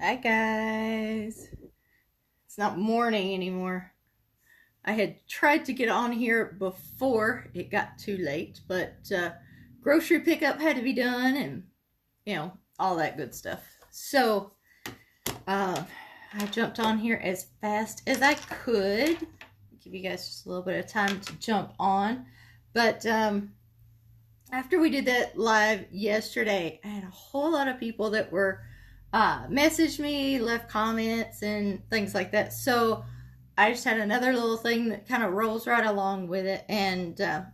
Hi guys. It's not morning anymore. I had tried to get on here before it got too late, but grocery pickup had to be done and, all that good stuff. So, uh, I jumped on here as fast as I could. Give you guys just a little bit of time to jump on. But after we did that live yesterday, I had a whole lot of people that were messaged me, left comments, and things like that. So I just had another little thing that kind of rolls right along with it. And I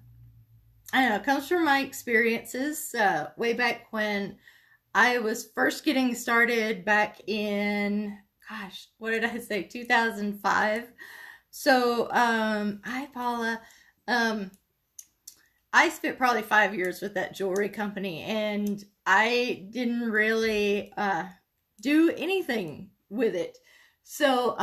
don't know, it comes from my experiences way back when I was first getting started back in, gosh, what did I say, 2005. So, hi, Paula. Um, I spent probably 5 years with that jewelry company, and I didn't really do anything with it. So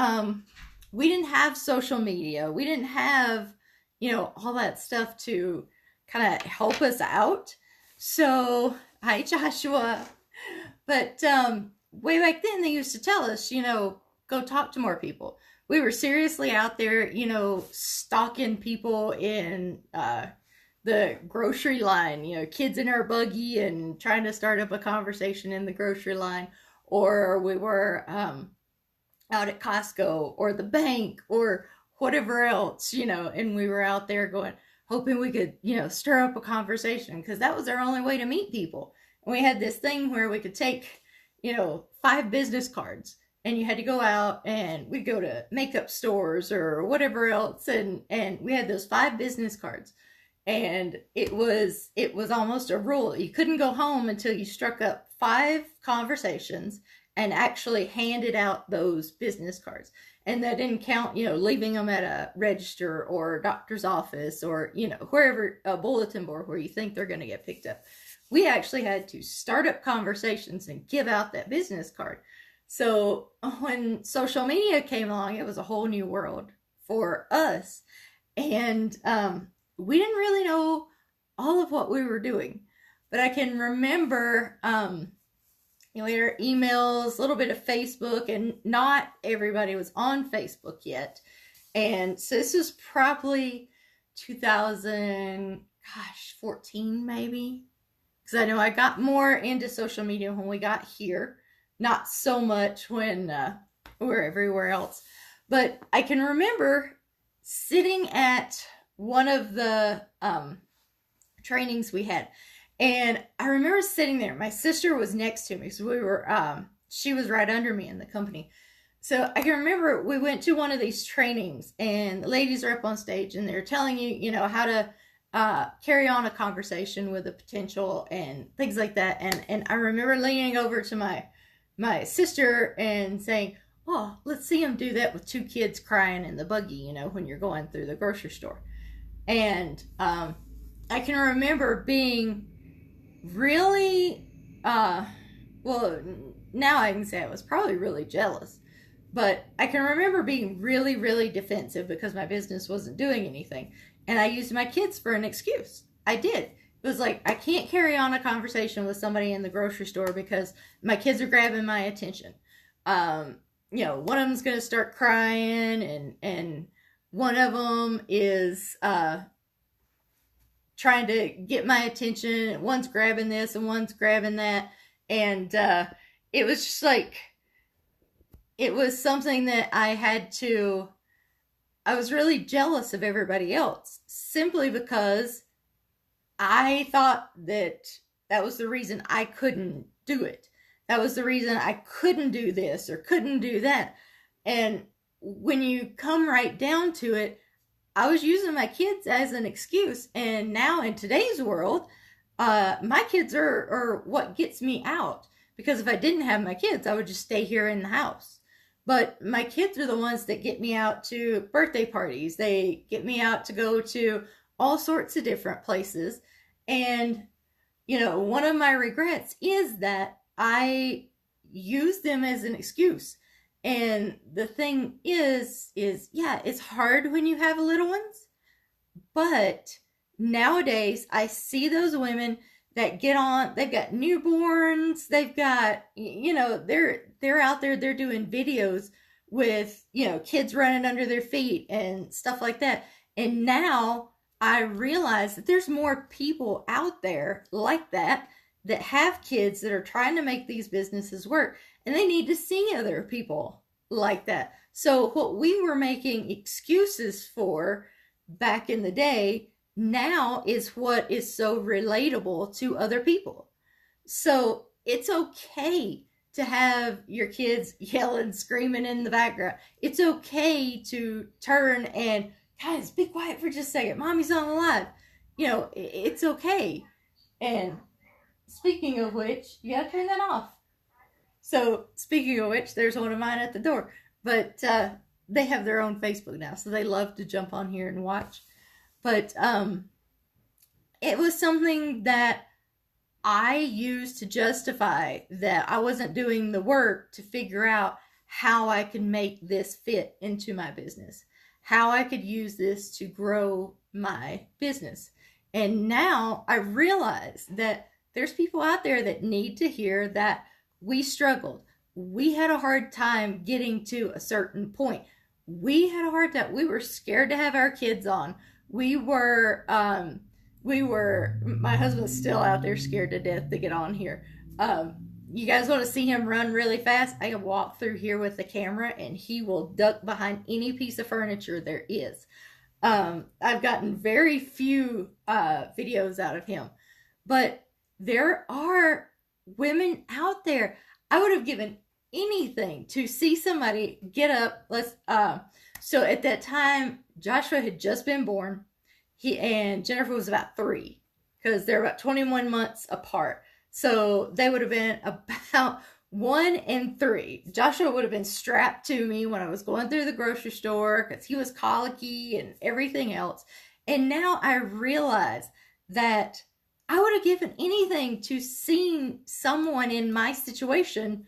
we didn't have social media. We didn't have, all that stuff to kind of help us out. So, hi, Joshua. But way back then, they used to tell us, go talk to more people. We were seriously out there, stalking people in the grocery line, kids in our buggy and trying to start up a conversation in the grocery line. Or we were out at Costco or the bank or whatever else, and we were out there going, hoping we could, stir up a conversation because that was our only way to meet people. And we had this thing where we could take, 5 business cards and you had to go out and we'd go to makeup stores or whatever else. And we had those 5 business cards and it was almost a rule. You couldn't go home until you struck up 5 conversations and actually handed out those business cards. And that didn't count, leaving them at a register or a doctor's office or, wherever, a bulletin board where you think they're going to get picked up. We actually had to start up conversations and give out that business card. So when social media came along, it was a whole new world for us. And we didn't really know all of what we were doing. But I can remember, we had our emails, a little bit of Facebook, and not everybody was on Facebook yet. And so this was probably 2014 maybe. Because I know I got more into social media when we got here, not so much when we were everywhere else. But I can remember sitting at one of the trainings we had. And I remember sitting there. My sister was next to me. So she was right under me in the company. So I can remember we went to one of these trainings and the ladies are up on stage and they're telling you, how to carry on a conversation with a potential and things like that. And I remember leaning over to my sister and saying, "Oh, let's see him do that with 2 kids crying in the buggy, when you're going through the grocery store." And I can remember being really, well, now I can say I was probably really jealous, but I can remember being really, really defensive because my business wasn't doing anything. And I used my kids for an excuse. I did. It was like, I can't carry on a conversation with somebody in the grocery store because my kids are grabbing my attention. One of them's going to start crying and one of them is trying to get my attention. One's grabbing this and one's grabbing that. And it was just like, it was something that I was really jealous of everybody else simply because I thought that was the reason I couldn't do it. That was the reason I couldn't do this or couldn't do that. And when you come right down to it, I was using my kids as an excuse. And now in today's world, my kids are what gets me out. Because if I didn't have my kids, I would just stay here in the house. But my kids are the ones that get me out to birthday parties. They get me out to go to all sorts of different places. And, one of my regrets is that I use them as an excuse. And the thing is, yeah, it's hard when you have little ones. But nowadays, I see those women that get on. They've got newborns. They've got, you know, they're out there. They're doing videos with, you know, kids running under their feet and stuff like that. And now I realize that there's more people out there like that that have kids that are trying to make these businesses work, and they need to see other people like that. So what we were making excuses for back in the day now is what is so relatable to other people. So it's okay to have your kids yelling, screaming in the background. It's okay to turn and, guys, be quiet for just a second. Mommy's on the live. You know, it's okay. And speaking of which, you gotta turn that off. So speaking of which, there's one of mine at the door. But they have their own Facebook now, so they love to jump on here and watch. But it was something that I used to justify that I wasn't doing the work to figure out how I could make this fit into my business, how I could use this to grow my business. And now I realize that there's people out there that need to hear that we struggled. We had a hard time getting to a certain point. We had a hard time. We were scared to have our kids on. My husband's still out there scared to death to get on here. You guys want to see him run really fast? I can walk through here with the camera and he will duck behind any piece of furniture there is. I've gotten very few videos out of him, but there are women out there. I would have given anything to see somebody get up. So at that time, Joshua had just been born. He and Jennifer was about 3, because they're about 21 months apart. So they would have been about 1 and 3. Joshua would have been strapped to me when I was going through the grocery store because he was colicky and everything else. And now I realize that I would have given anything to see someone in my situation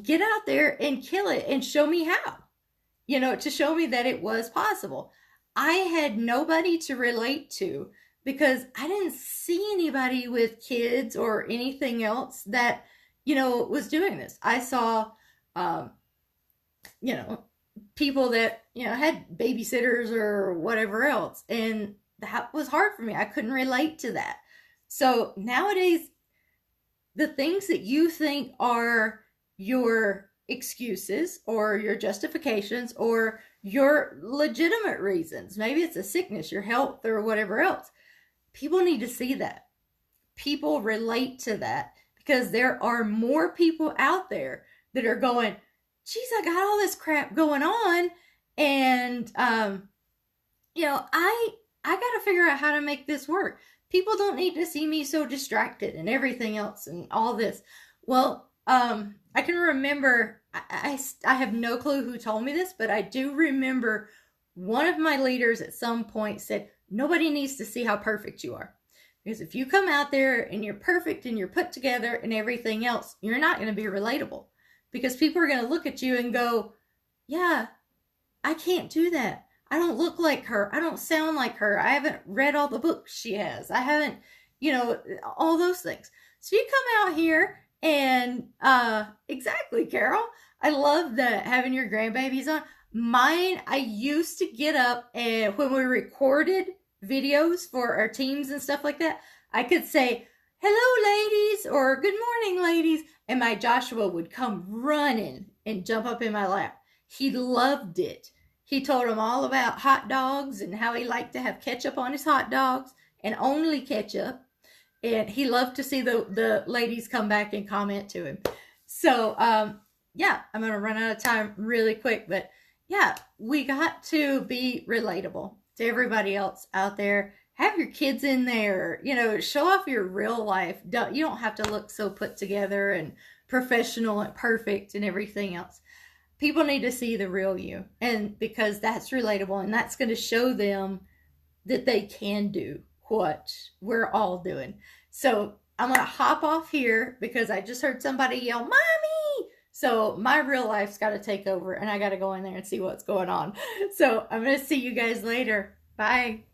get out there and kill it and show me how, you know, to show me that it was possible. I had nobody to relate to because I didn't see anybody with kids or anything else that, you know, was doing this. I saw, you know, people that, you know, had babysitters or whatever else. And that was hard for me. I couldn't relate to that. So nowadays, the things that you think are your excuses or your justifications or your legitimate reasons, maybe it's a sickness, your health, or whatever else, people need to see that. People relate to that because there are more people out there that are going, geez, I got all this crap going on, and you know, I got to figure out how to make this work. People don't need to see me so distracted and everything else and all this. Well, I can remember, I have no clue who told me this, but I do remember one of my leaders at some point said, nobody needs to see how perfect you are. Because if you come out there and you're perfect and you're put together and everything else, you're not going to be relatable. Because people are going to look at you and go, yeah, I can't do that. I don't look like her. I don't sound like her. I haven't read all the books she has. I haven't, you know, all those things. So you come out here and, exactly, Carol. I love that having your grandbabies on. Mine, I used to get up and when we recorded videos for our teams and stuff like that, I could say, hello, ladies, or good morning, ladies. And my Joshua would come running and jump up in my lap. He loved it. He told them all about hot dogs and how he liked to have ketchup on his hot dogs and only ketchup. And he loved to see the ladies come back and comment to him. So, yeah, I'm going to run out of time really quick. But yeah, we got to be relatable to everybody else out there. Have your kids in there, you know, show off your real life. You don't have to look so put together and professional and perfect and everything else. People need to see the real you, and because that's relatable and that's going to show them that they can do what we're all doing. So I'm going to hop off here because I just heard somebody yell, Mommy! So my real life's got to take over and I got to go in there and see what's going on. So I'm going to see you guys later. Bye.